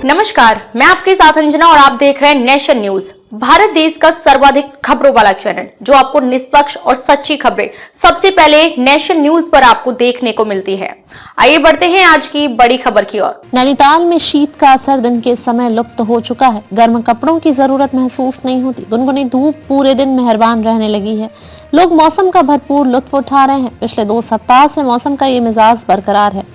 नमस्कार, मैं आपके साथ अंजना और आप देख रहे हैं नेशन न्यूज। भारत देश का सर्वाधिक खबरों वाला चैनल जो आपको निष्पक्ष और सच्ची खबरें सबसे पहले नेशन न्यूज पर आपको देखने को मिलती है। आइए बढ़ते हैं आज की बड़ी खबर की ओर। नैनीताल में शीत का असर दिन के समय लुप्त हो चुका है। गर्म कपड़ों की जरूरत महसूस नहीं होती। गुनगुनी धूप पूरे दिन मेहरबान रहने लगी है। लोग मौसम का भरपूर लुत्फ उठा रहे हैं। पिछले 2 सप्ताह से मौसम का ये मिजाज बरकरार है।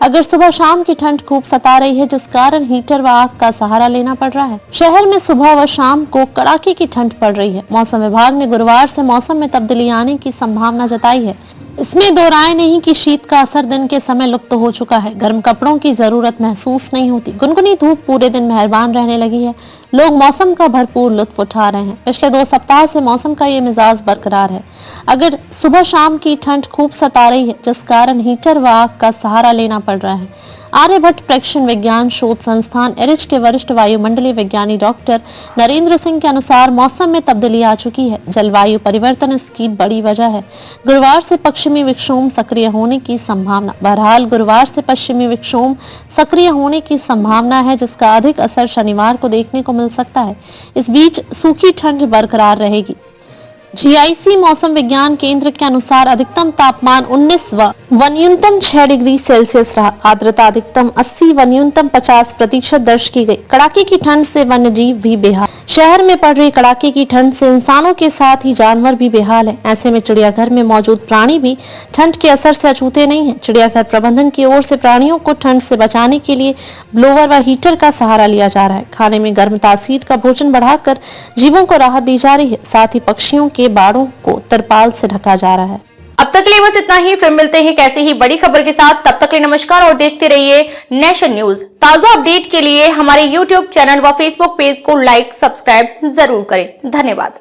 अगर सुबह शाम की ठंड खूब सता रही है, जिस कारण हीटर व आग का सहारा लेना पड़ रहा है। शहर में सुबह व शाम को कड़ाके की ठंड पड़ रही है। मौसम विभाग ने गुरुवार से मौसम में तब्दीली आने की संभावना जताई है। इसमें दो राय नहीं कि शीत का असर दिन के समय लुप्त हो चुका है। गर्म कपड़ों की जरूरत महसूस नहीं होती। गुनगुनी धूप पूरे दिन मेहरबान रहने लगी है। लोग मौसम का भरपूर लुत्फ उठा रहे हैं। पिछले 2 सप्ताह से मौसम का ये मिजाज बरकरार है। अगर सुबह शाम की ठंड खूब सता रही है, जिस कारण हीटर व आग का सहारा लेना पड़ रहा है। आर्यभट्ट प्रेक्षण विज्ञान शोध संस्थान एरिच के वरिष्ठ वायुमंडलीय विज्ञानी डॉक्टर नरेंद्र सिंह के अनुसार मौसम में तब्दीली आ चुकी है। जलवायु परिवर्तन इसकी बड़ी वजह है। गुरुवार से पश्चिमी विक्षोभ सक्रिय होने की संभावना। बहरहाल गुरुवार से पश्चिमी विक्षोभ सक्रिय होने की संभावना है, जिसका अधिक असर शनिवार को देखने को मिल सकता है। इस बीच सूखी ठंड बरकरार रहेगी। जीआईसी मौसम विज्ञान केंद्र के अनुसार अधिकतम तापमान 19 व न्यूनतम 6 डिग्री सेल्सियस रहा। आर्द्रता अधिकतम 80 व न्यूनतम 50% दर्ज की गई। कड़ाके की ठंड से वन्य जीव भी बेहाल। शहर में पड़ रही कड़ाके की ठंड से इंसानों के साथ ही जानवर भी बेहाल है। ऐसे में चिड़ियाघर में मौजूद प्राणी भी ठंड के असर से अछूते नहीं है। चिड़ियाघर प्रबंधन की ओर से प्राणियों को ठंड से बचाने के लिए ब्लोवर व हीटर का सहारा लिया जा रहा है। खाने में गर्म तासीर का भोजन बढ़ाकर जीवों को राहत दी जा रही है। साथ ही पक्षियों के बाड़ों को तरपाल से ढका जा रहा है। अब तक के लिए बस इतना ही। फिर मिलते हैं कैसे ही बड़ी खबर के साथ। तब तक के लिए नमस्कार और देखते रहिए नेशन न्यूज। ताजा अपडेट के लिए हमारे YouTube चैनल व Facebook पेज को लाइक सब्सक्राइब जरूर करें। धन्यवाद।